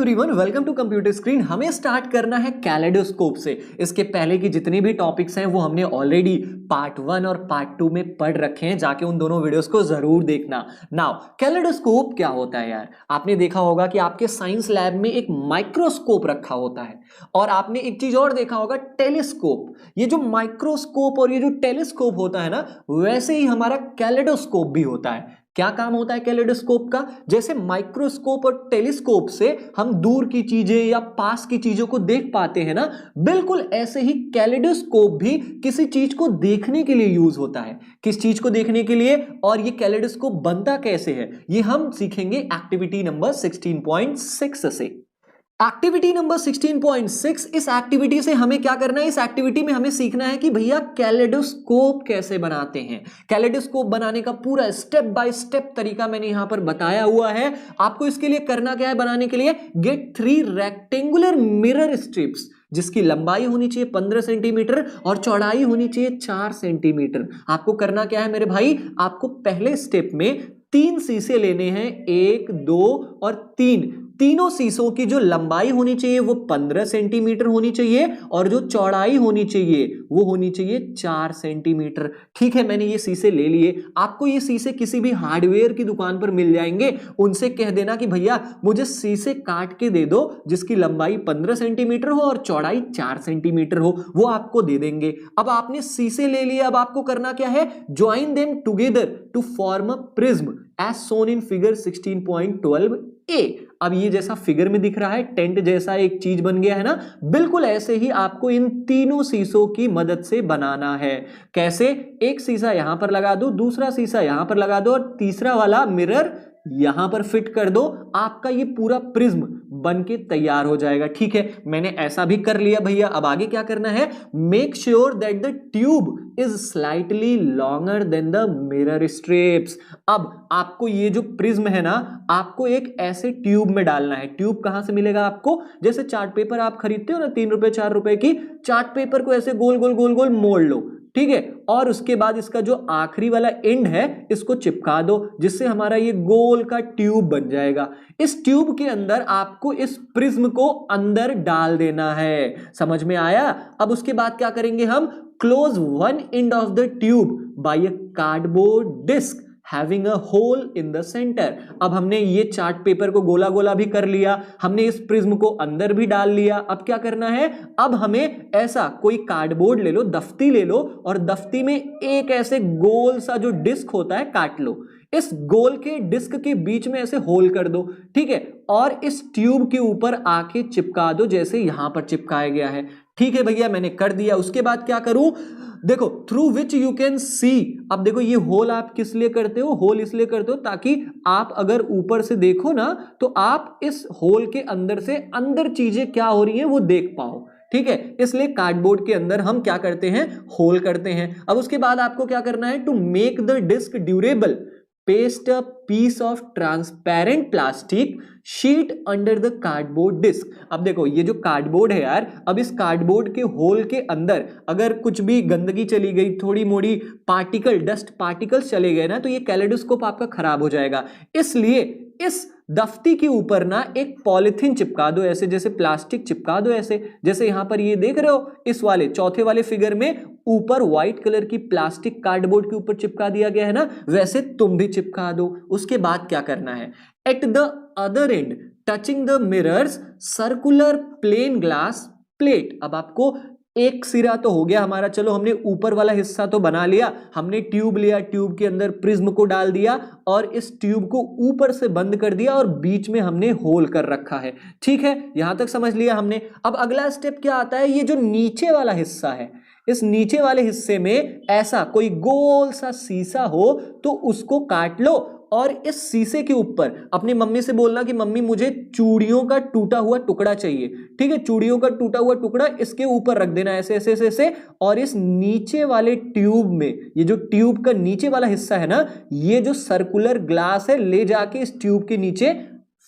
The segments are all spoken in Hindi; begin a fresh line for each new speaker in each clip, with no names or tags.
Everyone, welcome to computer screen. हमें स्टार्ट करना है कैलेडोस्कोप से। इसके पहले की जितने भी टॉपिक्स हैं वो हमने ऑलरेडी पार्ट 1 और पार्ट 2 में पढ़ रखे हैं। जाके उन दोनों वीडियोस को जरूर देखना। नाउ कैलेडोस्कोप क्या होता है यार? आपने देखा होगा कि आपके साइंस लैब में एक माइक्रोस्कोप रखा होता है और आपने एक चीज और देखा होगा, टेलीस्कोप। ये जो माइक्रोस्कोप और ये जो टेलीस्कोप होता है ना, वैसे ही हमारा कैलेडोस्कोप भी होता है। क्या काम होता है कैलेडोस्कोप का? जैसे माइक्रोस्कोप और टेलीस्कोप से हम दूर की चीजें या पास की चीजों को देख पाते हैं ना, बिल्कुल ऐसे ही कैलेडोस्कोप भी किसी चीज को देखने के लिए यूज होता है। किस चीज को देखने के लिए? और ये कैलेडोस्कोप बनता कैसे है, ये हम सीखेंगे एक्टिविटी नंबर 16.6 से। एक्टिविटी नंबर 16.6, इस एक्टिविटी से हमें क्या करना है? इस एक्टिविटी में हमें सीखना है कि भैया कैलेडोस्कोप कैसे बनाते हैं। कैलेडोस्कोप बनाने का पूरा स्टेप बाय स्टेप तरीका मैंने यहां पर बताया हुआ है। आपको इसके लिए करना क्या है? बनाने के लिए गेट 3 रेक्टेंगुलर मिरर स्ट्रिप्स, जिसकी लंबाई होनी चाहिए 15 सेंटीमीटर और चौड़ाई होनी चाहिए 4 सेंटीमीटर। आपको करना क्या है मेरे भाई? आपको पहले स्टेप में 3 शीशे लेने हैं, 1, 2 और 3। तीनों शीशों की जो लंबाई होनी चाहिए वो 15 सेंटीमीटर होनी चाहिए और जो चौड़ाई होनी चाहिए वो होनी चाहिए 4 सेंटीमीटर। ठीक है, मैंने ये शीशे ले लिए। आपको ये शीशे किसी भी हार्डवेयर की दुकान पर मिल जाएंगे। उनसे कह देना कि भैया मुझे शीशे काट के दे दो जिसकी लंबाई 15 सेंटीमीटर हो और चौड़ाई 4 सेंटीमीटर हो, वो आपको दे देंगे। अब आपने शीशे ले लिए, अब आपको करना क्या है? Join them together to form a prism as shown in figure 16.12a। अब ये जैसा फिगर में दिख रहा है, टेंट जैसा एक चीज बन गया है ना, बिल्कुल ऐसे ही आपको इन तीनों शीशों की मदद से बनाना है। कैसे? एक शीशा यहां पर लगा दो, दूसरा शीशा यहां पर लगा दो और तीसरा वाला मिरर यहां पर फिट कर दो। आपका ये पूरा प्रिज्म बन के तैयार हो जाएगा। ठीक है, मैंने ऐसा भी कर लिया भैया। अब आगे क्या करना है? Make sure that the tube is slightly longer than the mirror strips. अब आपको ये जो प्रिज्म है ना, आपको एक ऐसे ट्यूब में डालना है। ट्यूब कहां से मिलेगा आपको? जैसे चार्ट पेपर आप खरीदते हो ना 3 रुपए 4 रुपए की, चार्ट पेपर को ऐसे गोल गोल गोल गोल मोड़ लो। ठीक है, और उसके बाद इसका जो आखिरी वाला एंड है इसको चिपका दो, जिससे हमारा ये गोल का ट्यूब बन जाएगा। इस ट्यूब के अंदर आपको इस प्रिज्म को अंदर डाल देना है। समझ में आया? अब उसके बाद क्या करेंगे हम? Close one end of the tube by a cardboard disc having a hole in the centre. अब हमने ये चार्ट पेपर को गोला गोला भी कर लिया, हमने इस प्रिज्म को अंदर भी डाल लिया। अब क्या करना है? अब हमें ऐसा कोई कार्डबोर्ड ले लो, दफ्ती ले लो और दफ्ती में एक ऐसे गोल सा जो डिस्क होता है काट लो। इस गोल के डिस्क के बीच में ऐसे होल कर दो। ठीक है, और इस ट्यूब के ऊपर आके चिपका दो जैसे यहां पर चिपकाया गया है। ठीक है भैया, मैंने कर दिया। उसके बाद क्या करूं? देखो, through which you can see. अब देखो, ये होल आप किस लिए करते हो? होल इसलिए करते हो ताकि आप अगर ऊपर से देखो ना तो आप इस होल के अंदर से अंदर चीजें क्या हो रही हैं वो देख पाओ। ठीक है, इसलिए कार्डबोर्ड के अंदर हम क्या करते हैं? होल करते हैं। अब उसके बाद आपको क्या करना है? To make the disc durable, paste a piece of transparent plastic sheet under the cardboard disc. अब देखो, ये जो कार्डबोर्ड है यार, अब इस कार्डबोर्ड के होल के अंदर अगर कुछ भी गंदगी चली गई, थोड़ी मोड़ी पार्टिकल, डस्ट पार्टिकल्स चले गए ना, तो ये कैलेडोस्कोप आपका खराब हो जाएगा। इसलिए इस दफ्ती के ऊपर ना एक पॉलिथीन चिपका दो, ऐसे जैसे प्लास्टिक चिपका दो, ऐसे जैसे यहां पर ये देख रहे हो, इस वाले चौथे वाले फिगर में ऊपर व्हाइट कलर की प्लास्टिक कार्डबोर्ड के ऊपर चिपका दिया गया है ना, वैसे तुम भी चिपका दो। उसके बाद क्या करना है? At the other end touching the mirrors circular plain glass plate. अब आपको एक सिरा तो हो गया हमारा, चलो हमने ऊपर वाला हिस्सा तो बना लिया। हमने ट्यूब लिया, ट्यूब के अंदर प्रिज्म को डाल दिया और इस ट्यूब को ऊपर से बंद कर दिया और बीच में हमने होल कर रखा है। ठीक है, यहां तक समझ लिया हमने। अब अगला स्टेप क्या आता है? ये जो नीचे वाला हिस्सा है, इस नीचे वाले हिस्से में ऐसा कोई गोल सा शीशा हो तो उसको काट लो और इस शीशे के ऊपर अपनी मम्मी से बोलना कि मम्मी मुझे चूड़ियों का टूटा हुआ टुकड़ा चाहिए। ठीक है, चूड़ियों का टूटा हुआ टुकड़ा इसके ऊपर रख देना, ऐसे ऐसे ऐसे ऐसे। और इस नीचे वाले ट्यूब में, ये जो ट्यूब का नीचे वाला हिस्सा है ना, ये जो सर्कुलर ग्लास है, ले जाके इस ट्यूब के नीचे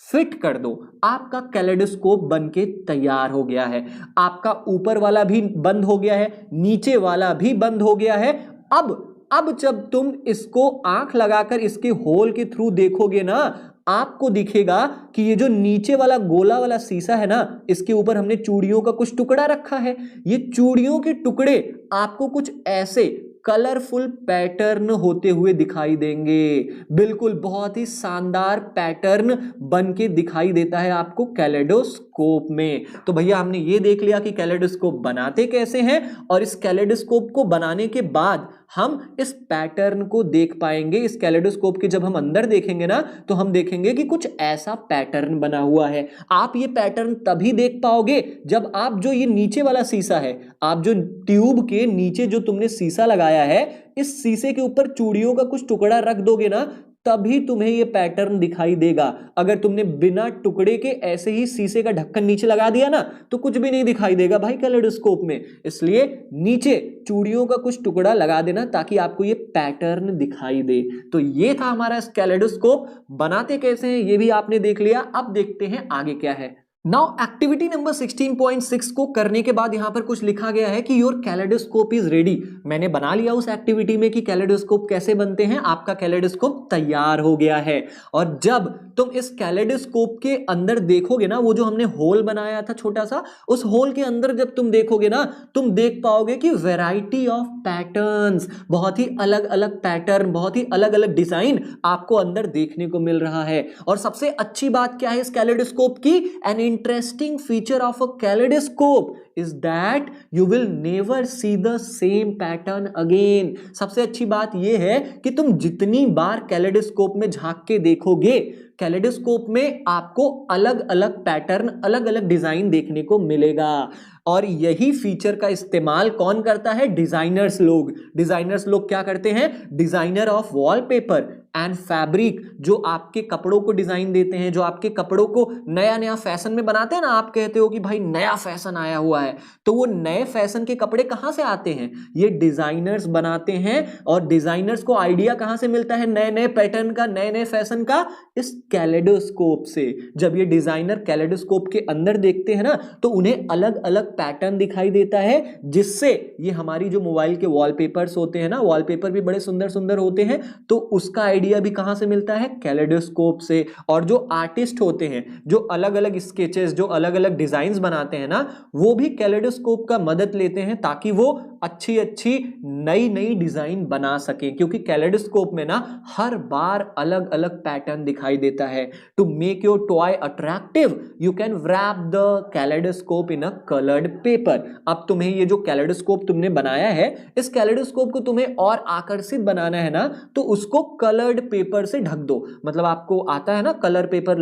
फिट कर दो। आपका कैलेडोस्कोप बनके तैयार हो गया है। आपका ऊपर वाला भी बंद हो गया है, नीचे वाला भी बंद हो गया है। अब जब तुम इसको आंख लगाकर इसके होल के थ्रू देखोगे ना, आपको दिखेगा कि ये जो नीचे वाला गोला वाला शीशा है ना, इसके ऊपर हमने चूड़ियों का कुछ टुकड़ा रखा है। ये चूड़ियों के टुकड़े आपको कुछ ऐसे कलरफुल पैटर्न होते हुए दिखाई देंगे। बिल्कुल बहुत ही शानदार पैटर्न बन के दिखाई देता है आपको कैलेडोस्कोप में। तो भैया हमने ये देख लिया कि कैलेडोस्कोप बनाते कैसे हैं, और इस कैलेडोस्कोप को बनाने के बाद हम इस पैटर्न को देख पाएंगे। इस कैलेडोस्कोप के जब हम अंदर देखेंगे ना, तो हम देखेंगे कि कुछ ऐसा पैटर्न बना हुआ है। आप ये पैटर्न तभी देख पाओगे जब आप जो ये नीचे वाला शीशा है, आप जो ट्यूब के नीचे जो तुमने शीशा लगाया है, इस शीशे के ऊपर चूड़ियों का कुछ टुकड़ा रख दोगे ना, तभी तुम्हें ये पैटर्न दिखाई देगा। अगर तुमने बिना टुकड़े के ऐसे ही शीशे का ढक्कन नीचे लगा दिया ना, तो कुछ भी नहीं दिखाई देगा भाई कैलेडोस्कोप में। इसलिए नीचे चूड़ियों का कुछ टुकड़ा लगा देना ताकि आपको ये पैटर्न दिखाई दे। तो ये था हमारा कैलेडोस्कोप। बनाते कैसे हैं ये भी आपने देख लिया। अब देखते हैं आगे क्या है। नाउ एक्टिविटी नंबर 16.6 को करने के बाद यहां पर कुछ लिखा गया है कि योर कैलेडोस्कोप इज रेडी। मैंने बना लिया उस एक्टिविटी में कि कैलेडोस्कोप कैसे बनते हैं। आपका कैलेडोस्कोप तैयार हो गया है। और जब तुम इस कैलेडोस्कोप के अंदर देखोगे ना, वो जो हमने होल बनाया था छोटा सा, उस होल के अंदर जब तुम देखोगे ना, तुम देख पाओगे कि वैरायटी ऑफ पैटर्न्स, बहुत ही अलग अलग पैटर्न, बहुत ही अलग अलग डिजाइन आपको अंदर देखने को मिल रहा है। और सबसे अच्छी बात क्या है इस कैलेडोस्कोप की, N interesting feature of a kaleidoscope is that you will never see the same pattern again। सबसे अच्छी बात यह है कि तुम जितनी बार कैलेडोस्कोप में झांक के देखोगे, कैलेडोस्कोप में आपको अलग अलग पैटर्न, अलग अलग डिजाइन देखने को मिलेगा। और यही फीचर का इस्तेमाल कौन करता है? डिजाइनर्स लोग। डिजाइनर्स लोग क्या करते हैं? Designer of wallpaper and fabric, जो आपके कपड़ों को डिजाइन देते हैं, जो आपके कपड़ों को नया नया फैशन में बनाते हैं ना। आप कहते हो कि भाई नया फैशन आया हुआ है, तो वो नए फैशन के कपड़े कहां से आते हैं? ये डिजाइनर्स बनाते हैं। और डिजाइनर्स को आइडिया कहां से मिलता है नए नए पैटर्न का, नए नए फैशन का? इस कैलेडोस्कोप से। जब ये डिजाइनर कैलेडोस्कोप के अंदर देखते हैं ना, तो उन्हें अलग अलग पैटर्न दिखाई देता है, जिससे ये हमारी जो मोबाइल के वॉलपेपर्स होते हैं ना, वॉलपेपर भी बड़े सुंदर सुंदर होते हैं, तो उसका आइडिया भी कहां से मिलता है? कैलेडोस्कोप से। और जो आर्टिस्ट होते हैं, जो अलग अलग स्केचेस, जो अलग अलग डिजाइन्स बनाते हैं ना, वो भी कैलेडोस्कोप का मदद लेते हैं ताकि वो अच्छी अच्छी नई नई डिजाइन बना सके। क्योंकि कैलेडोस्कोप में ना हर बार अलग अलग पैटर्न दिखाई देता है। To make your toy attractive you can wrap the kaleidoscope in a coloured paper. अब तुम्हें ये जो कैलेडोस्कोप तुमने बनाया है, इस कैलेडोस्कोप को तुम्हें और आकर्षित बनाना है ना, तो उसको कलर्ड पेपर से ढक दो। मतलब आपको आता है ना कलर पेपर,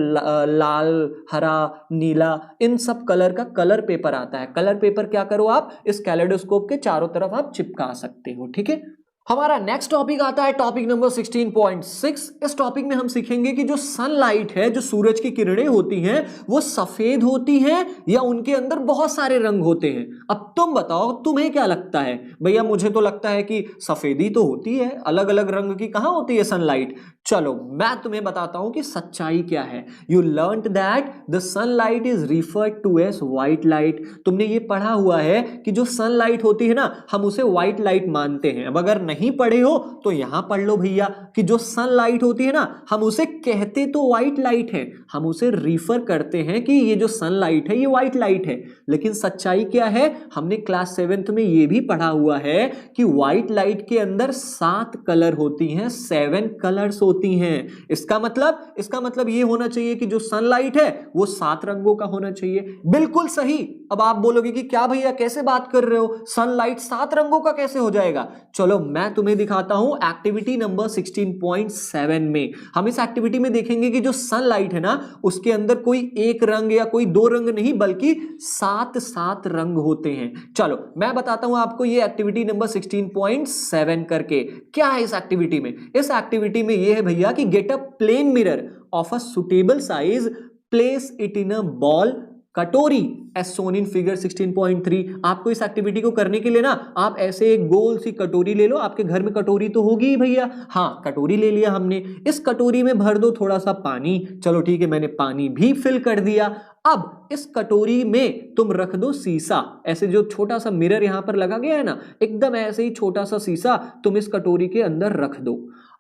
लाल, हरा, नीला, इन सब कलर का कलर पेपर आता है। कलर पेपर क्या करो आप, इस कैलेडोस्कोप के चारों तरफ आप चिपका सकते हो। ठीक है। हमारा नेक्स्ट टॉपिक आता है टॉपिक नंबर 16.6। इस टॉपिक में हम सीखेंगे कि जो सनलाइट है, जो सूरज की किरणें होती हैं, वो सफेद होती हैं या उनके अंदर बहुत सारे रंग होते हैं। अब तुम बताओ, तुम्हें क्या लगता है? भैया मुझे तो लगता है कि सफेदी तो होती है, अलग अलग रंग की कहां होती है सनलाइट। चलो मैं तुम्हें बताता हूं कि सच्चाई क्या है। You learned that the sunlight is referred to as white light. तुमने ये पढ़ा हुआ है कि जो सनलाइट होती है ना, हम उसे व्हाइट लाइट मानते हैं। अब अगर नहीं पढ़े हो तो यहां पढ़ लो भैया कि जो सनलाइट होती है ना, हम उसे कहते तो व्हाइट लाइट है, हम उसे रिफर करते हैं कि ये जो सनलाइट है ये व्हाइट लाइट है। लेकिन सच्चाई क्या है? हमने क्लास 7th में ये भी पढ़ा हुआ है कि व्हाइट लाइट के अंदर 7 कलर होती हैं, 7 कलर्स होती हैं। इसका मतलब ये होना चाहिए कि जो सनलाइट है वो 7 रंगों का होना चाहिए। बिल्कुल सही। अब आप बोलोगे कि क्या भैया कैसे बात कर रहे हो, सनलाइट 7 रंगों का कैसे हो जाएगा? चलो मैं तुम्हें दिखाता हूं एक्टिविटी नंबर 16.7 में। हम इस एक्टिविटी में देखेंगे कि जो सनलाइट है ना, उसके अंदर कोई एक रंग या कोई 2 रंग नहीं, बल्कि 7 रंग होते हैं। चलो मैं बताता हूं आपको ये एक्टिविटी नंबर 16.7 करके क्या है इस एक्टिविटी में। इस एक्टिविटी में ये है भैया कि get a plane mirror of a suitable size, place it in a bowl कटोरी एज सोन इन फिगर 16.3। आपको इस एक्टिविटी को करने के लिए ना, आप ऐसे एक गोल सी कटोरी ले लो। आपके घर में कटोरी तो होगी ही भैया। हाँ, कटोरी ले लिया हमने। इस कटोरी में भर दो थोड़ा सा पानी। चलो ठीक है, मैंने पानी भी फिल कर दिया। अब इस कटोरी में तुम रख दो शीशा। ऐसे जो छोटा सा मिरर यहां पर लगा गया है ना, एकदम ऐसे ही छोटा सा शीशा तुम इस कटोरी के अंदर रख दो।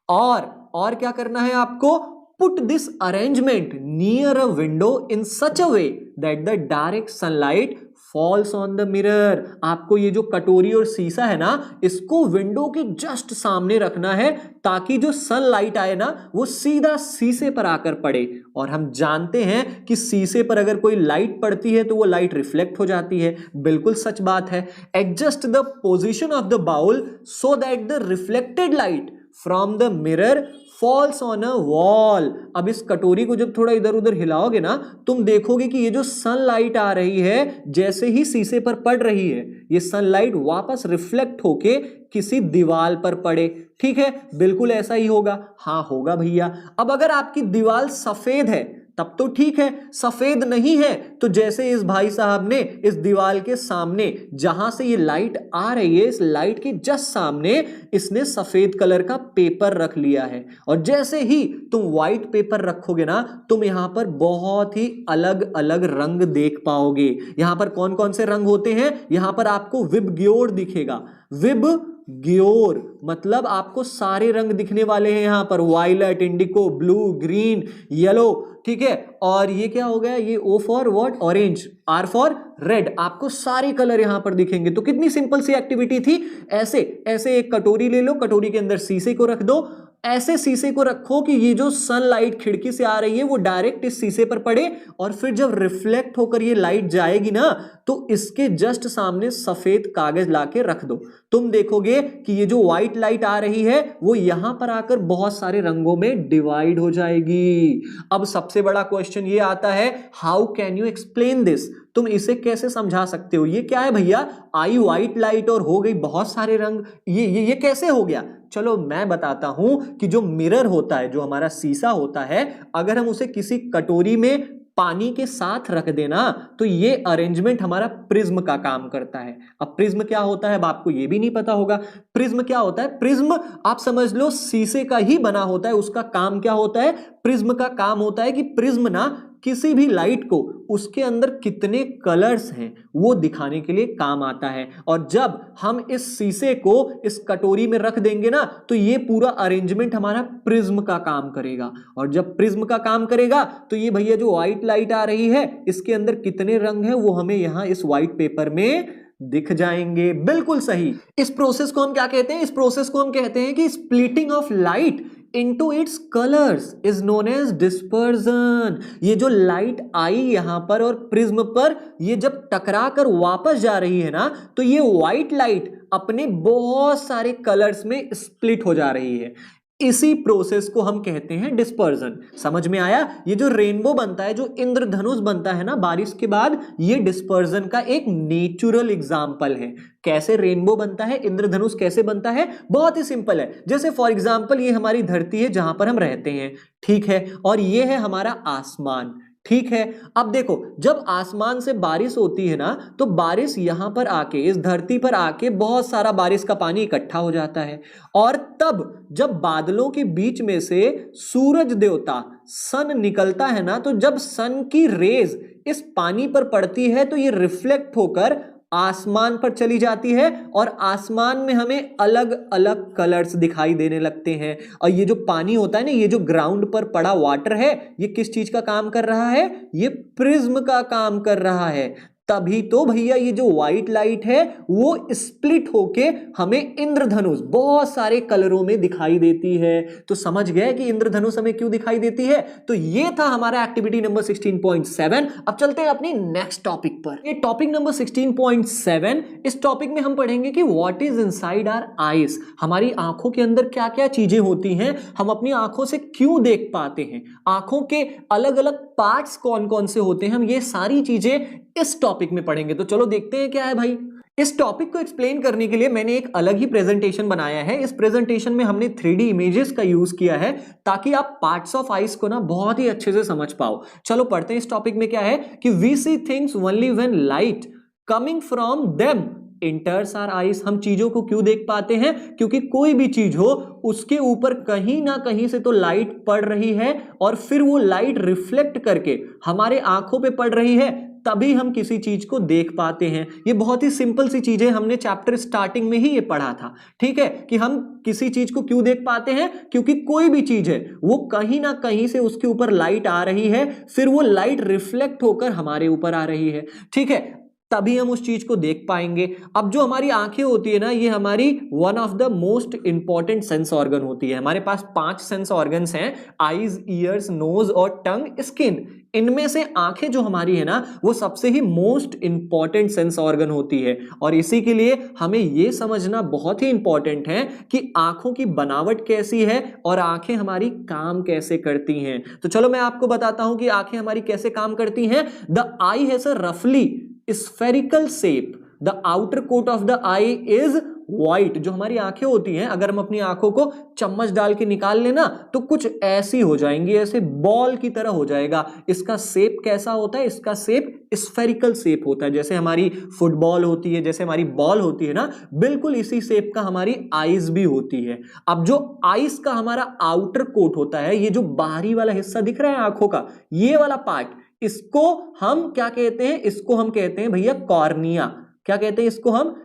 और क्या करना है आपको? Put this arrangement near a window in such a way that the direct sunlight falls on the mirror. आपको ये जो कटोरी और शीशा है ना, इसको विंडो के जस्ट सामने रखना है ताकि जो सनलाइट आए ना वो सीधा शीशे पर आकर पड़े। और हम जानते हैं कि शीशे पर अगर कोई लाइट पड़ती है तो वो लाइट रिफ्लेक्ट हो जाती है। बिल्कुल सच बात है। Adjust the position of the bowl so that the reflected light from the mirror falls on a wall. अब इस कटोरी को जब थोड़ा इधर उधर हिलाओगे ना, तुम देखोगे कि ये जो सनलाइट आ रही है जैसे ही शीशे पर पड़ रही है, ये सनलाइट वापस रिफ्लेक्ट होके किसी दीवार पर पड़े। ठीक है, बिल्कुल ऐसा ही होगा। हाँ होगा भैया। अब अगर आपकी दीवार सफेद है तब तो ठीक है, सफेद नहीं है तो जैसे इस भाई साहब ने इस दीवार के सामने जहां से ये लाइट आ रही है, इस लाइट के जस्ट सामने इसने सफेद कलर का पेपर रख लिया है। और जैसे ही तुम व्हाइट पेपर रखोगे ना, तुम यहां पर बहुत ही अलग अलग रंग देख पाओगे। यहां पर कौन कौन से रंग होते हैं? यहां पर आपको विबग्योर दिखेगा। विबग्योर मतलब आपको सारे रंग दिखने वाले हैं यहां पर, violet, indigo, blue, green, yellow. ठीक है, और ये क्या हो गया? ये O for what? Orange. R for red. आपको सारे कलर यहां पर दिखेंगे। तो कितनी सिंपल सी एक्टिविटी थी। ऐसे ऐसे एक कटोरी ले लो, कटोरी के अंदर शीशे को रख दो, ऐसे शीशे को रखो कि ये जो सनलाइट खिड़की से आ रही है वो डायरेक्ट इस शीशे पर पड़े, और फिर जब रिफ्लेक्ट होकर ये लाइट जाएगी ना तो इसके जस्ट सामने सफेद कागज लाके रख दो। तुम देखोगे कि ये जो व्हाइट लाइट आ रही है वो यहां पर आकर बहुत सारे रंगों में डिवाइड हो जाएगी। अब सबसे बड़ा क्वेश्चन ये आता है, how can you explain this? तुम इसे कैसे समझा सकते हो? ये क्या है भैया? आई व्हाइट लाइट और हो गई बहुत सारे रंग, ये कैसे हो गया? चलो मैं बताता हूं कि जो मिरर होता है, जो हमारा शीशा होता है, अगर हम उसे किसी कटोरी में पानी के साथ रख देना तो ये अरेंजमेंट हमारा प्रिज्म का काम करता है। अब प्रिज्म क्या होता है अब आपको ये भी नहीं पता होगा। प्रिज्म क्या होता है? प्रिज्म आप समझ लो शीशे का ही बना होता है। उसका काम क्या होता है? प्रिज्म का काम होता है कि प्रिज्म ना किसी भी लाइट को उसके अंदर कितने कलर्स हैं वो दिखाने के लिए काम आता है। और जब हम इस शीशे को इस कटोरी में रख देंगे ना तो ये पूरा अरेंजमेंट हमारा प्रिज्म का काम करेगा। और जब प्रिज्म का काम करेगा तो ये भैया जो व्हाइट लाइट आ रही है इसके अंदर कितने रंग हैं वो हमें यहां इस व्हाइट पेपर में दिख जाएंगे। बिल्कुल सही। इस प्रोसेस को हम क्या कहते हैं? इस प्रोसेस को हम कहते हैं कि splitting of light into its colors is known as dispersion। ये जो लाइट आई यहां पर और प्रिज्म पर ये जब टकरा कर वापस जा रही है ना तो ये व्हाइट लाइट अपने बहुत सारे कलर्स में स्प्लिट हो जा रही है। इसी प्रोसेस को हम कहते हैं डिस्पर्जन। समझ में आया? ये जो रेनबो बनता है, जो इंद्रधनुष बनता है ना बारिश के बाद, ये डिस्पर्जन का एक नेचुरल एग्जाम्पल है। कैसे रेनबो बनता है, इंद्रधनुष कैसे बनता है? बहुत ही सिंपल है। जैसे फॉर एग्जाम्पल ये हमारी धरती है जहां पर हम रहते हैं, ठीक है, और ये है हमारा आसमान, ठीक है। अब देखो जब आसमान से बारिश होती है ना तो बारिश यहां पर आके इस धरती पर आके बहुत सारा बारिश का पानी इकट्ठा हो जाता है, और तब जब बादलों के बीच में से सूरज देवता सन निकलता है ना, तो जब सन की रेज इस पानी पर पड़ती है तो ये रिफ्लेक्ट होकर आसमान पर चली जाती है और आसमान में हमें अलग अलग कलर्स दिखाई देने लगते हैं। और ये जो पानी होता है ना, ये जो ग्राउंड पर पड़ा वाटर है, ये किस चीज का काम कर रहा है? ये प्रिज्म का काम कर रहा है। तभी तो भैया ये जो व्हाइट लाइट है वो स्प्लिट होके हमें इंद्रधनुष बहुत सारे कलरों में दिखाई देती है। तो समझ गए कि इंद्रधनुष हमें क्यों दिखाई देती है? तो ये था हमारा एक्टिविटी नंबर 16.7। अब चलते हैं अपने नेक्स्ट टॉपिक पर। ये टॉपिक नंबर 16.7, इस टॉपिक में हम पढ़ेंगे कि what is inside our eyes. हमारी आंखों के अंदर क्या क्या चीजें होती हैं, हम अपनी आंखों से क्यों देख पाते हैं, आंखों के अलग अलग पार्ट्स कौन कौन से होते हैं, हम ये सारी चीजें इस टॉपिक में पढ़ेंगे। तो चलो देखते हैं क्या है भाई। इस टॉपिक को एक्सप्लेन करने के लिए मैंने एक अलग ही प्रेजेंटेशन बनाया है। इस प्रेजेंटेशन में हमने 3D इमेजेस का यूज किया है ताकि आप पार्ट्स ऑफ आईज को ना बहुत ही अच्छे से समझ पाओ। चलो पढ़ते हैं इस टॉपिक में क्या है कि we see things only when light coming from them enters our eyes. हम चीजों को क्यों देख पाते हैं? क्योंकि कोई भी चीज हो उसके ऊपर कहीं ना कहीं से तो लाइट पड़ रही है और फिर वो लाइट रिफ्लेक्ट करके हमारे आंखों पे पड़ रही है, तभी हम किसी चीज को देख पाते हैं। ये बहुत ही सिंपल सी चीज है, हमने चैप्टर स्टार्टिंग में ही ये पढ़ा था, ठीक है, कि हम किसी चीज को क्यों देख पाते हैं, क्योंकि कोई भी चीज है वो कहीं ना कहीं से उसके ऊपर लाइट आ रही है, फिर वो लाइट रिफ्लेक्ट होकर हमारे ऊपर आ रही है, ठीक है, तभी हम उस चीज को देख पाएंगे। अब जो हमारी आंखें होती है ना, ये हमारी one of the most important sense organ होती है। हमारे पास 5 सेंस ऑर्गन्स हैं, आईज, ईयर्स, नोज और टंग, स्किन। इनमें से आंखें जो हमारी है ना, वो सबसे ही मोस्ट इंपॉर्टेंट सेंस ऑर्गन होती है। और इसी के लिए हमें यह समझना बहुत ही इंपॉर्टेंट है कि आंखों की बनावट कैसी है और आंखें हमारी काम कैसे करती हैं। तो चलो मैं आपको बताता हूं कि आंखें हमारी कैसे काम करती हैं। द आई हैज अ रफली spherical shape. The outer coat of the eye is white. जो हमारी आंखें होती हैं, अगर हम अपनी आंखों को चम्मच डाल के निकाल लेना तो कुछ ऐसी हो जाएंगी, ऐसे बॉल की तरह हो जाएगा। इसका शेप कैसा होता है? इसका शेप स्फेरिकल शेप होता है, जैसे हमारी फुटबॉल होती है, जैसे हमारी बॉल होती है ना, बिल्कुल इसी शेप का हमारी आईज भी होती है। अब जो आईज का हमारा आउटर कोट होता है, ये जो बाहरी वाला हिस्सा दिख रहा है आंखों का, ये वाला पार्ट, इसको हम क्या कहते हैं? इसको हम कहते हैं भैया कॉर्निया। क्या कहते हैं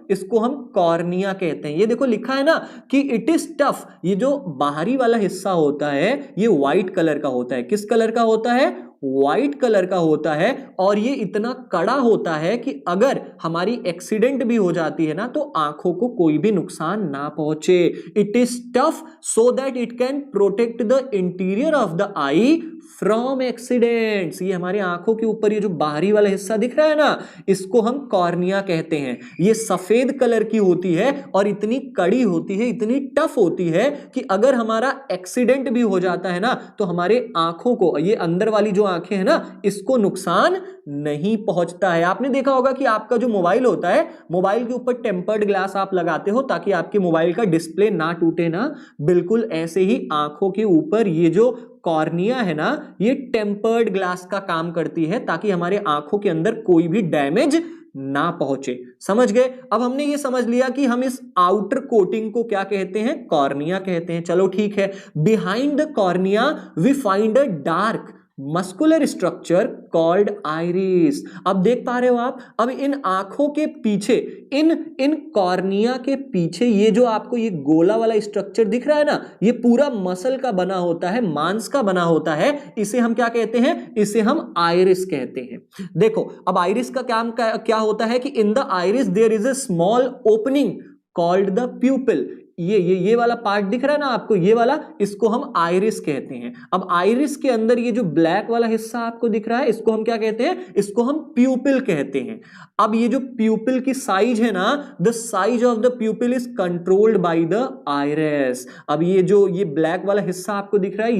इसको हम कॉर्निया कहते हैं। ये देखो लिखा है ना कि इट इज टफ। ये जो बाहरी वाला हिस्सा होता है ये व्हाइट कलर का होता है। किस कलर का होता है? व्हाइट कलर का होता है। और ये इतना कड़ा होता है कि अगर हमारी एक्सीडेंट भी हो जाती है ना तो आंखों को कोई भी नुकसान ना पहुंचे। It is tough so that it can protect the interior of the I from accidents. ये हमारी आंखों के ऊपर ये जो बाहरी वाला हिस्सा दिख रहा है ना, इसको हम कॉर्निया कहते हैं। ये सफेद कलर की होती है और इतनी कड़ी होती है, इतनी टफ होती है कि अगर हमारा एक्सीडेंट भी हो जाता है ना तो हमारे आंखों को, ये अंदर वाली जो आंखें हैं ना, इसको नुकसान नहीं पहुंचता है। आपने देखा होगा कि आपका जो मोबाइल होता है, मोबाइल के ऊपर टेम्पर्ड ग्लास आप लगाते हो ताकि आपके मोबाइल का डिस्प्ले ना टूटे ना, बिल्कुल ऐसे ही आंखों के ऊपर ये जो कॉर्निया है ना, ये टेम्पर्ड ग्लास का काम करती है ताकि हमारे आंखों के अंदर कोई भी डैमेज ना पहुंचे। समझ गए? अब हमने ये समझ लिया कि हम इस आउटर कोटिंग को क्या कहते हैं? कॉर्निया कहते हैं। चलो ठीक है। Behind the cornea we find a dark muscular structure called iris. अब देख पा रहे हो आप, अब इन आंखों के पीछे, इन कॉर्निया के पीछे ये जो आपको ये गोला वाला स्ट्रक्चर दिख रहा है ना, ये पूरा मसल का बना होता है, मांस का बना होता है। इसे हम क्या कहते हैं? इसे हम आइरिस कहते हैं। देखो अब आइरिस का काम क्या होता है कि in the iris there is a small opening called the pupil. ये वाला पार्ट दिख रहा है ना आपको, ये वाला, इसको हम आइरिस कहते हैं। अब आइरिस के अंदर ये जो ब्लैक वाला हिस्सा आपको दिख रहा है, इसको हम क्या कहते हैं? इसको हम प्यूपिल कहते हैं। अब ये जो प्यूपिल की साइज है ना, the size of the प्यूपिल is controlled by the iris. अब ये जो ये ब्लैक वाला हिस्सा आपको दिख रहा है,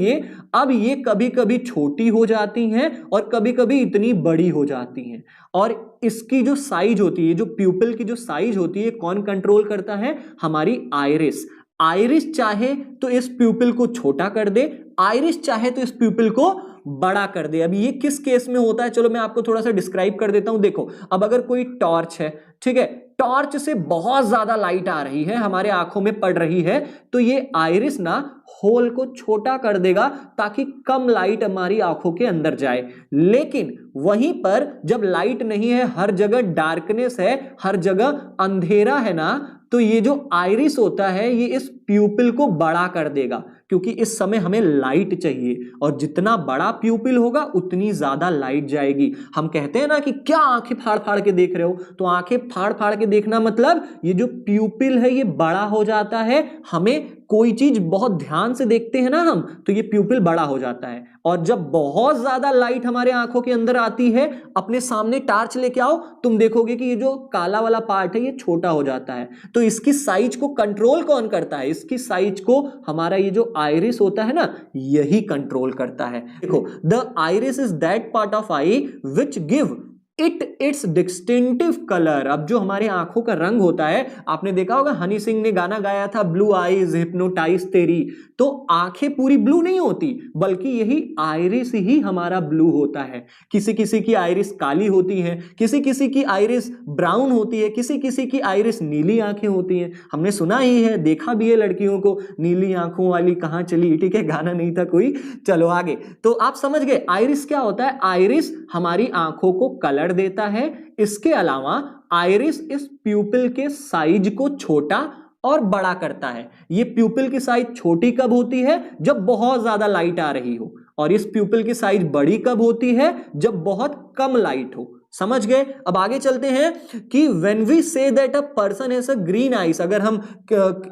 ये कभी कभी छोटी हो जाती हैं और कभी कभी इतनी बड़ी हो जाती हैं। और इसकी जो साइज होती है, जो प्यूपिल की जो साइज होती है, कौन कंट्रोल करता है? हमारी आइरिस। आइरिस चाहे तो इस प्यूपिल को छोटा कर दे, आइरिस चाहे तो इस प्यूपिल को बड़ा कर दे। अब ये किस केस में होता है, चलो मैं आपको थोड़ा सा डिस्क्राइब कर देता हूं। देखो अब अगर कोई टॉर्च है, ठीक है, टॉर्च से बहुत ज्यादा लाइट आ रही है, हमारे आंखों में पड़ रही है, तो ये आइरिस ना होल को छोटा कर देगा ताकि कम लाइट हमारी आंखों के अंदर जाए। लेकिन वहीं पर जब लाइट नहीं है, हर जगह डार्कनेस है, हर जगह अंधेरा है ना, तो ये जो आइरिस होता है ये इस प्यूपिल को बड़ा कर देगा, क्योंकि इस समय हमें लाइट चाहिए और जितना बड़ा प्यूपिल होगा उतनी ज्यादा लाइट जाएगी। हम कहते हैं ना कि क्या आंखें फाड़ फाड़ के देख रहे हो, तो आंखें फाड़ फाड़ के देखना मतलब ये जो प्यूपिल है ये बड़ा हो जाता है। हमें कोई चीज बहुत ध्यान से देखते हैं ना हम, तो ये प्यूपिल बड़ा हो जाता है। और जब बहुत ज्यादा लाइट हमारे आंखों के अंदर आती है, अपने सामने टार्च लेके आओ, तुम देखोगे कि ये जो काला वाला पार्ट है ये छोटा हो जाता है। तो इसकी साइज को कंट्रोल कौन करता है? इसकी साइज को हमारा ये जो आइरिस होता है ना, यही कंट्रोल करता है। देखो, the iris is that part of I which give its distinctive colour. अब जो हमारे आंखों का रंग होता है, आपने देखा होगा हनी सिंह ने गाना गाया था, ब्लू आईज हिप्नोटाइज तेरी। तो आंखें पूरी ब्लू नहीं होती, बल्कि यही आइरिस ही हमारा ब्लू होता है। किसी किसी की आइरिस काली होती है, किसी किसी की आइरिस ब्राउन होती है, किसी किसी की आइरिस नीली आंखें होती हैं। हमने सुना ही है, देखा भी है लड़कियों को, नीली आंखों वाली कहां चली, ठीक है, गाना नहीं था कोई। चलो आगे, तो आप समझ गए आइरिस क्या होता है। आइरिस हमारी आंखों को कलर कलर देता है। इसके अलावा आइरिस इस प्यूपिल के साइज को छोटा और बड़ा करता है। ये प्यूपिल की साइज छोटी कब होती है? जब बहुत ज्यादा लाइट आ रही हो, और इस प्यूपिल की साइज बड़ी कब होती है? जब बहुत कम लाइट हो। समझ गए? अब आगे चलते हैं कि when we say that a person has a green eyes, अगर हम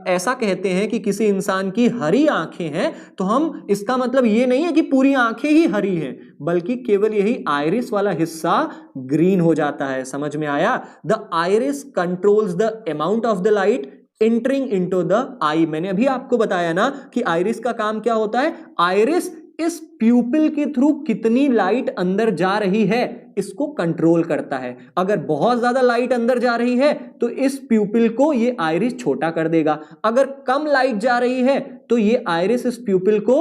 ऐसा कहते हैं कि किसी इंसान की हरी आंखें हैं, तो हम इसका मतलब ये नहीं है कि पूरी आंखें ही हरी हैं, बल्कि केवल यही आइरिस वाला हिस्सा ग्रीन हो जाता है। समझ में आया? The iris controls the amount of the light entering into the eye. मैंने अभी आपको बताया ना कि आइरिस का काम क्या होता है। आइरिस इस प्यूपिल के थ्रू कितनी लाइट अंदर जा रही है इसको कंट्रोल करता है। अगर बहुत ज्यादा लाइट अंदर जा रही है तो इस प्यूपिल को ये आइरिस छोटा कर देगा। अगर कम लाइट जा रही है तो ये आइरिस इस प्यूपिल को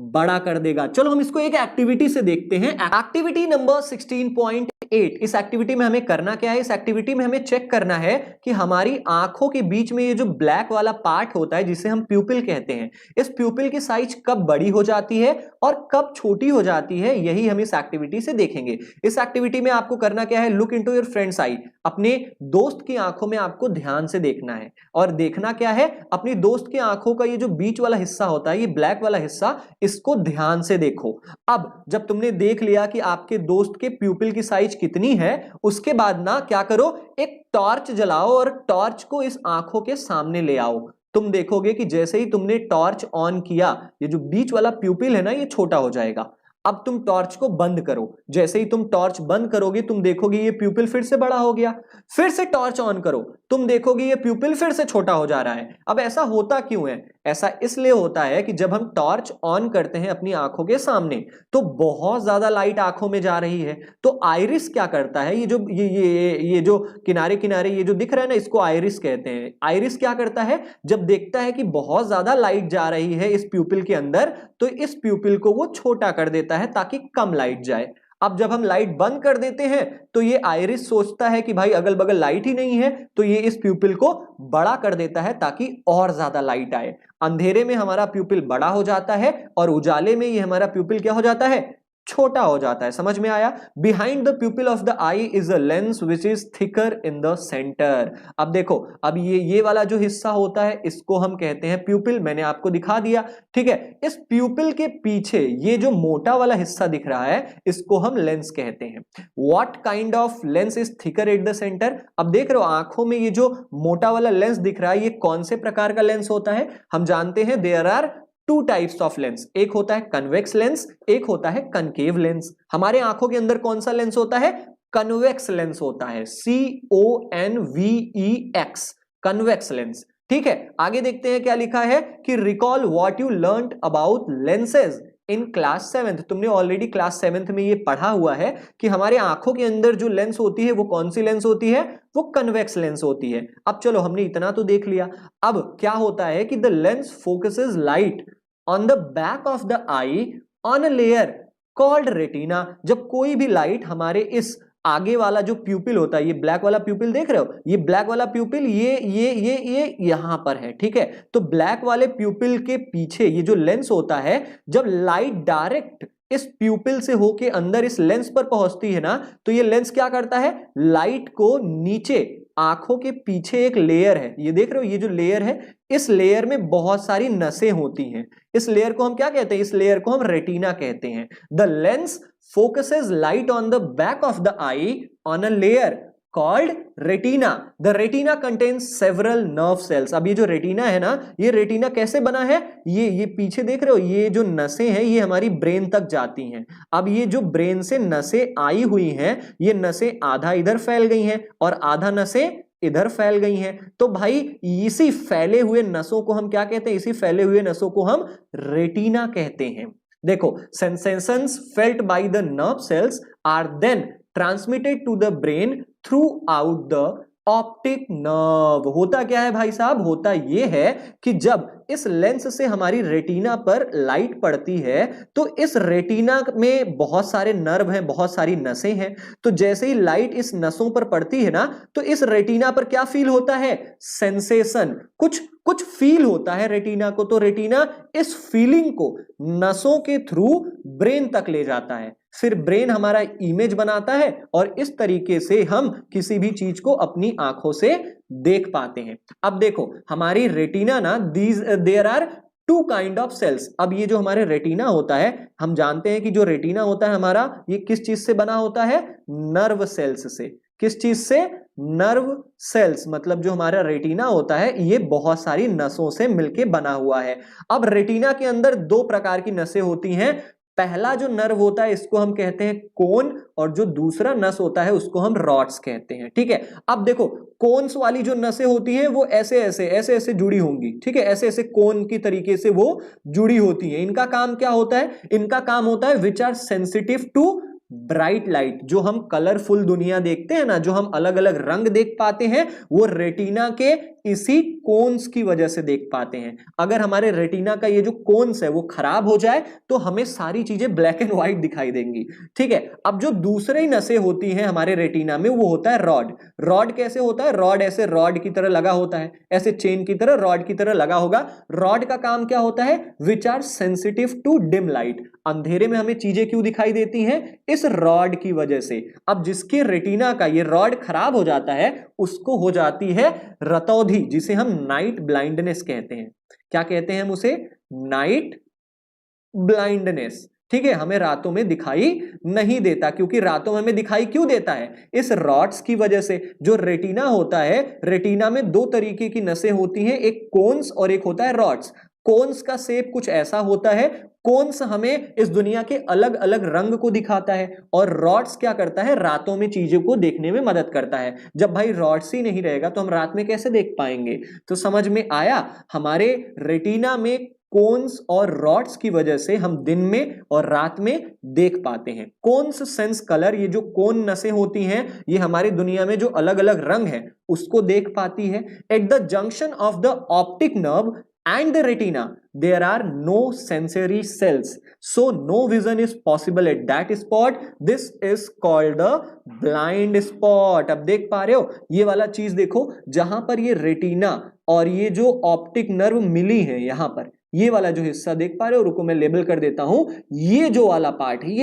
बड़ा कर देगा। चलो हम इसको एक एक्टिविटी से देखते हैं। Activity number 16.8। इस एक्टिविटी में हमें करना क्या है? इस एक्टिविटी में हमें चेक करना है कि हमारी आंखों के बीच में ये जो ब्लैक वाला पार्ट होता है जिसे हम प्यूपिल कहते हैं, इस प्यूपिल की साइज कब बड़ी हो जाती है और कब छोटी हो जाती है, यही हम इस एक्टिविटी से देखेंगे। इस एक्टिविटी में आपको करना क्या है? Look into your friends I. अपने दोस्त की आंखों में आपको ध्यान से देखना है, और देखना क्या है? अपनी दोस्त की आंखों का ये जो बीच वाला हिस्सा होता है, ये ब्लैक वाला हिस्सा, इसको ध्यान से देखो। अब जब तुमने देख लिया कि आपके दोस्त के प्यूपिल की साइज कितनी है, उसके बाद ना क्या करो, एक टॉर्च जलाओ और टॉर्च को इस आंखों के सामने ले आओ। तुम देखोगे कि जैसे ही तुमने टॉर्च ऑन किया, ये जो बीच वाला प्यूपिल है ना, ये छोटा हो जाएगा। अब तुम टॉर्च को बंद करो। जैसे ही तुम टॉर्च बंद करोगे, तुम देखोगे ये प्यूपिल फिर से बड़ा हो गया। फिर से टॉर्च ऑन करो, तुम देखोगे ये प्यूपिल फिर से छोटा हो जा रहा है। अब ऐसा होता क्यों है? ऐसा इसलिए होता है कि जब हम टॉर्च ऑन करते हैं अपनी आंखों के सामने, तो बहुत ज्यादा लाइट आंखों में जा रही है। तो आइरिस क्या करता है? ये जो किनारे किनारे ये जो दिख रहा है ना, इसको आइरिस कहते हैं। आइरिस क्या करता है? जब देखता है कि बहुत ज्यादा लाइट जा रही है इस प्यूपिल के अंदर, तो इस प्यूपिल को वो छोटा कर देता है ताकि कम लाइट जाए। अब जब हम लाइट बंद कर देते हैं तो ये आइरिस सोचता है कि भाई अगल बगल लाइट ही नहीं है, तो ये इस प्यूपिल को बड़ा कर देता है ताकि और ज्यादा लाइट आए। अंधेरे में हमारा प्यूपिल बड़ा हो जाता है और उजाले में ये हमारा प्यूपिल क्या हो जाता है? छोटा हो जाता है। समझ में आया? Behind the प्यूपिल of the I is a lens which is thicker in the centre. अब देखो, अब ये वाला जो हिस्सा होता है इसको हम कहते हैं प्यूपिल। मैंने आपको दिखा दिया, ठीक है। इस प्यूपिल के पीछे ये जो मोटा वाला हिस्सा दिख रहा है, इसको हम लेंस कहते हैं। What kind of lens is thicker at the centre? अब देख रहे हो आंखों में ये जो मोटा वाला लेंस दिख रहा है, ये कौन से प्रकार का लेंस होता है? हम जानते हैं there are two types of lens. एक होता है कन्वेक्स लेंस, एक होता है कनकेव लेंस। हमारे आंखों के अंदर कौन सा लेंस होता है? कन्वेक्स लेंस होता है। CONVEX, convex lens. ठीक है, आगे देखते हैं क्या लिखा है कि recall what you learned about lenses in class 7th। तुमने ऑलरेडी क्लास 7th में ये पढ़ा हुआ है कि हमारे आंखों के अंदर जो लेंस होती है वो कौन सी लेंस होती है? वो कन्वेक्स लेंस होती है। अब चलो, हमने इतना तो देख लिया। अब क्या होता है कि the lens focuses light on the back of the I on a layer called retina. जब कोई भी लाइट हमारे इस आगे वाला जो प्यूपिल होता है, ये ब्लैक वाला प्यूपिल देख रहे हो, ये ब्लैक वाला प्यूपिल ये यहां पर है, ठीक है। तो ब्लैक वाले प्यूपिल के पीछे ये जो लेंस होता है, जब लाइट डायरेक्ट इस प्यूपिल से होके अंदर इस लेंस पर पहुंचती है ना, तो ये लेंस क्या करता है? लाइट को नीचे आंखों के पीछे एक लेयर है, ये देख रहे हो, ये जो लेयर है, इस लेयर में बहुत सारी नसें होती हैं। इस लेयर को हम क्या कहते हैं? इस लेयर को हम रेटिना कहते हैं। The lens focuses light on the back of the eye on a layer called retina. The retina contains several nerve cells. अब ये जो रेटिना है ना, ये रेटिना कैसे बना है? ये पीछे देख रहे हो, ये जो नसें हैं ये हमारी ब्रेन तक जाती हैं। अब ये जो ब्रेन से नसें आई हुई हैं, ये नसें आधा इधर फैल गई हैं और आधा नसें इधर फैल गई हैं। तो भाई इसी फैले हुए नसों को हम क्या कहते हैं? इसी फैले हुए नसों को हम रेटिना कहते हैं। देखो, sensations felt by the nerve cells are then transmitted to the brain throughout the optic nerve. होता क्या है भाई साहब? होता यह है कि जब इस लेंस से हमारी रेटिना पर लाइट पड़ती है, तो इस रेटिना में बहुत सारे नर्व हैं, बहुत सारी नसें हैं। तो जैसे ही लाइट इस नसों पर पड़ती है ना, तो इस रेटिना पर क्या फील होता है? सेंसेशन, कुछ फील होता है रेटिना को। तो रेटिना इस फीलिंग को नसों के थ्रू ब्रेन तक ले जाता है। फिर ब्रेन हमारा इमेज बनाता है और इस तरीके से हम किसी भी चीज को अपनी आंखों से देख पाते हैं। अब देखो हमारी रेटिना ना there are two kind of cells. अब ये जो हमारे रेटिना होता है, हम जानते हैं कि जो रेटिना होता है हमारा, ये किस चीज से बना होता है? नर्व सेल्स से। किस चीज से? Nerve cells. मतलब जो हमारा रेटिना होता है ये बहुत सारी नसों से मिलके बना हुआ है। अब रेटिना के अंदर दो प्रकार की नसें होती हैं। पहला जो नर्व होता है इसको हम कहते हैं कोन, और जो दूसरा नस होता है उसको हम रॉड्स कहते हैं। ठीक है, अब देखो कोन्स वाली जो नसें होती हैं वो ऐसे ऐसे ऐसे ऐसे जुड़ी होंगी। ठीक है, ऐसे ऐसे कोन की तरीके से वो जुड़ी होती हैं। इनका काम क्या होता है? इनका काम होता है which are sensitive to bright light. जो हम कलरफुल दुनिया देखते हैं ना, जो हम अलग अलग रंग देख पाते हैं, वो रेटिना के इसी कोन्स की वजह से देख पाते हैं। अगर हमारे रेटिना का ये जो कोन्स है वो खराब हो जाए तो हमें सारी चीजें ब्लैक एंड व्हाइट दिखाई देंगी। ठीक है, अब जो दूसरी नसें होती हैं हमारे रेटिना में वो होता है रॉड। रॉड कैसे होता है? रॉड ऐसे रॉड की तरह लगा होता है, ऐसे चेन की तरह रॉड की तरह लगा होगा। रॉड का काम क्या होता है? Which are sensitive to dim light. अंधेरे में हमें चीजें क्यों दिखाई देती हैं? इस रॉड की वजह से। अब जिसके रेटिना का ये रॉड खराब हो जाता है उसको हो जाती है रतौंधी, जिसे हम नाइट ब्लाइंडनेस कहते हैं। क्या कहते हैं हम उसे? Night blindness. ठीक है, हमें रातों में दिखाई नहीं देता। क्योंकि रातों में हमें दिखाई क्यों देता है? इस रॉड्स की वजह से। जो रेटिना होता है, रेटिना में दो तरीके की नसें होती हैं, एक कोन्स और एक होता है रॉड्स। कोन्स का शेप कुछ ऐसा होता है। कोन्स हमें इस दुनिया के अलग अलग रंग को दिखाता है, और रॉड्स क्या करता है? रातों में चीजों को देखने में मदद करता है। जब भाई रॉड्स ही नहीं रहेगा तो हम रात में कैसे देख पाएंगे? तो समझ में आया, हमारे रेटिना में कोन्स और रॉड्स की वजह से हम दिन में और रात में देख पाते हैं। Cones sense colour. ये जो कोन नसें होती हैं ये हमारी दुनिया में जो अलग अलग रंग है उसको देख पाती है। At the junction of the optic nerve and the retina there are no sensory cells, so no vision is possible at that spot. This is called the blind spot. अब देख पा रहे हो ये वाला चीज? देखो जहां पर ये रेटिना और ये जो ऑप्टिक नर्व मिली है, यहां पर ये वाला जो हिस्सा देख पा रहे हो, रुको मैं लेबल कर देता हूं। ये जो वाला पार्ट है,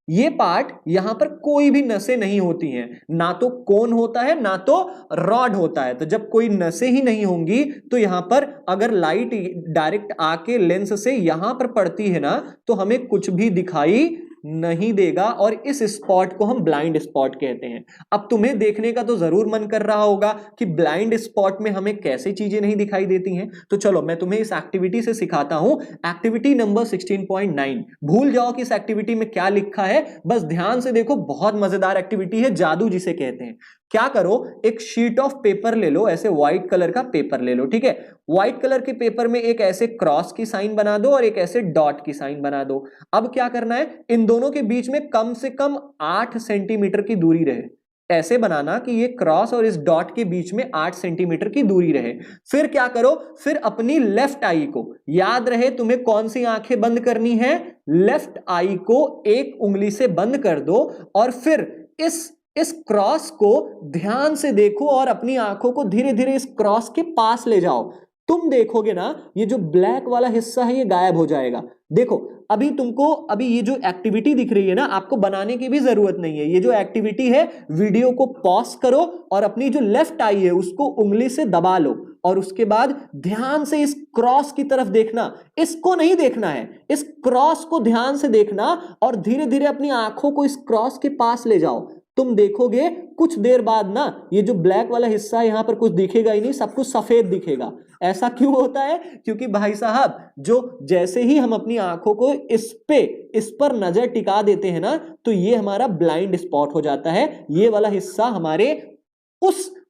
ये पार्ट यहां पर कोई भी नसें नहीं होती हैं। ना तो कोन होता है ना तो रॉड होता है। तो जब कोई नसें ही नहीं होंगी तो यहां पर अगर लाइट डायरेक्ट आके लेंस से यहां पर पड़ती है ना तो हमें कुछ भी दिखाई नहीं देगा, और इस स्पॉट को हम ब्लाइंड स्पॉट कहते हैं। अब तुम्हें देखने का तो जरूर मन कर रहा होगा कि ब्लाइंड स्पॉट में हमें कैसे चीजें नहीं दिखाई देती हैं। तो चलो मैं तुम्हें इस एक्टिविटी से सिखाता हूं। Activity number 16.9। भूल जाओ कि इस एक्टिविटी में क्या लिखा है, बस ध्यान से देखो। बहुत मजेदार एक्टिविटी है, जादू जिसे कहते हैं। क्या करो, एक शीट ऑफ पेपर ले लो, ऐसे व्हाइट कलर का पेपर ले लो। ठीक है, व्हाइट कलर के पेपर में एक ऐसे क्रॉस की साइन बना दो और एक ऐसे डॉट की साइन बना दो। अब क्या करना है, इन दोनों के बीच में कम से कम 8 सेंटीमीटर की दूरी रहे। ऐसे बनाना कि ये क्रॉस और इस डॉट के बीच में 8 सेंटीमीटर की दूरी रहे। फिर क्या करो, फिर अपनी लेफ्ट आई को, याद रहे तुम्हें कौन सी आंखें बंद करनी है, लेफ्ट आई को एक उंगली से बंद कर दो, और फिर इस क्रॉस को ध्यान से देखो और अपनी आंखों को धीरे धीरे इस क्रॉस के पास ले जाओ। तुम देखोगे ना ये जो ब्लैक वाला हिस्सा है ये गायब हो जाएगा। देखो अभी तुमको अभी ये जो एक्टिविटी दिख रही है ना, आपको बनाने की भी जरूरत नहीं है। ये जो एक्टिविटी है, वीडियो को पॉज करो और अपनी जो लेफ्ट आई है उसको उंगली से दबा लो, और उसके बाद ध्यान से इस क्रॉस की तरफ देखना। इसको नहीं देखना है, इस क्रॉस को ध्यान से देखना, और धीरे धीरे अपनी आंखों को इस क्रॉस के पास ले जाओ। तुम देखोगे कुछ देर बाद ना ये जो ब्लैक वाला हिस्सा है यहां पर कुछ दिखेगा ही नहीं, सब कुछ सफेद दिखेगा। ऐसा क्यों होता है? क्योंकि भाई साहब जो जैसे ही हम अपनी आंखों को इस पर नजर टिका देते हैं ना तो ये हमारा ब्लाइंड स्पॉट हो जाता है। ये वाला हिस्सा हमारे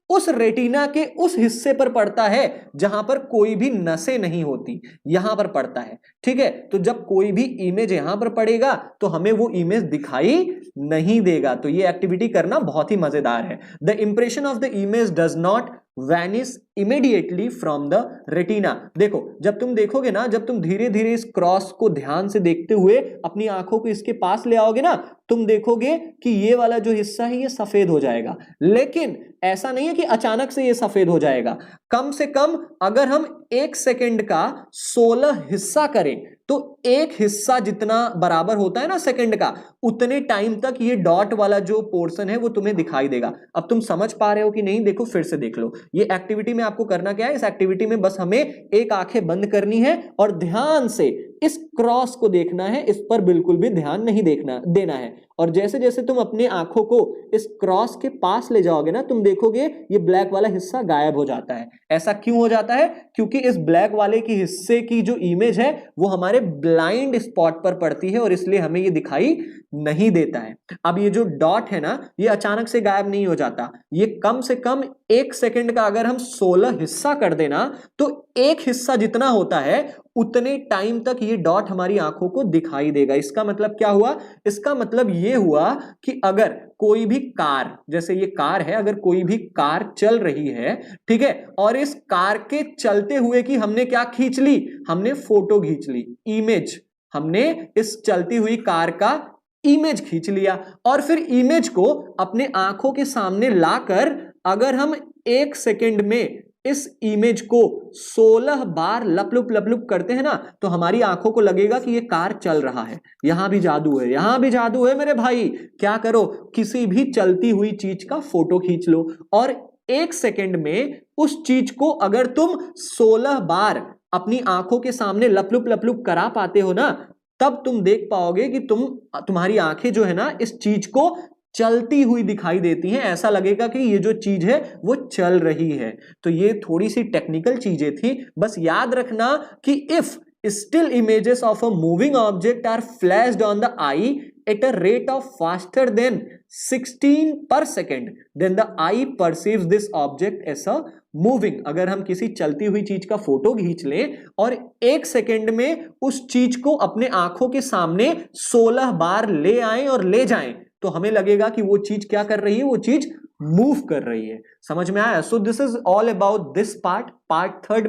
उस रेटिना के उस हिस्से पर पड़ता है जहां पर कोई भी नसें नहीं होती, यहां पर पड़ता है। ठीक है, तो जब कोई भी इमेज यहां पर पड़ेगा तो हमें वो इमेज दिखाई नहीं देगा। तो ये एक्टिविटी करना बहुत ही मजेदार है। The impression of the image does not vanish immediately from the retina. देखो जब तुम देखोगे ना, जब तुम धीरे धीरे इस क्रॉस को ध्यान से देखते हुए अपनी आंखों को इसके पास ले आओगे ना, तुम देखोगे कि ये वाला जो हिस्सा है ये सफेद हो जाएगा। लेकिन ऐसा नहीं है कि अचानक से ये सफेद हो जाएगा। कम से कम अगर हम 1 सेकेंड का 16 हिस्सा करें तो एक हिस्सा जितना बराबर होता है ना सेकंड का, उतने टाइम तक ये डॉट वाला जो पोर्शन है वो तुम्हें दिखाई देगा। अब तुम समझ पा रहे हो कि नहीं? देखो फिर से देख लो। ये एक्टिविटी में आपको करना क्या है, इस एक्टिविटी में बस हमें एक आंखें बंद करनी है और ध्यान से इस क्रॉस को देखना है, इस पर बिल्कुल भी ध्यान नहीं देना है। और जैसे जैसे तुम अपने आंखों को इस क्रॉस के पास ले जाओगे ना, तुम देखोगे ये ब्लैक वाला हिस्सा गायब हो जाता है। ऐसा क्यों हो जाता है? क्योंकि इस ब्लैक वाले की हिस्से की जो इमेज है वो हमारे ब्लाइंड स्पॉट पर पड़ती है और इसलिए हमें ये दिखाई नहीं देता है। अब ये जो डॉट है ना, ये अचानक से गायब नहीं हो जाता। ये कम से कम 1 सेकंड का अगर हम 16 हिस्सा कर देना, तो एक हिस्सा जितना होता है उतने टाइम तक ये डॉट हमारी आंखों को दिखाई देगा। इसका मतलब क्या हुआ? इसका मतलब ये हुआ कि अगर कोई भी कार, जैसे ये कार है, अगर कोई भी कार चल रही है, ठीक है, और इस कार के चलते हुए की हमने क्या खींच ली? हमने फोटो खींच ली, इमेज। हमने इस चलती हुई कार का इमेज खींच लिया और फिर इमेज को अपने आंखों के सामने लाकर अगर हम 1 सेकंड में इस इमेज को 16 बार लपलुप लपलुप करते हैं ना, तो हमारी आंखों को लगेगा कि ये कार चल रहा है। यहां भी जादू है, यहां भी जादू है मेरे भाई। क्या करो, किसी भी चलती हुई चीज का फोटो खींच लो और 1 सेकंड में उस चीज को अगर तुम 16 बार अपनी आंखों के सामने लपलुप लपलुप करा पाते हो ना, तब तुम देख पाओगे कि तुम्हारी आंखें जो है ना इस चीज को चलती हुई दिखाई देती हैं। ऐसा लगेगा कि ये जो चीज है वो चल रही है। तो ये थोड़ी सी टेक्निकल चीजें थी, बस याद रखना कि if still images of a moving object are flashed on the eye at a rate of faster than 16 per second, then the eye perceives this object as a moving। अगर हम किसी चलती हुई चीज का फोटो खींच लें और 1 सेकंड में उस चीज को अपने आंखों के सामने 16 बार ले आए और ले जाएं, तो हमें लगेगा कि वो चीज क्या कर रही है, वो चीज मूव कर रही है। समझ में आया? So this is all about this part 3 में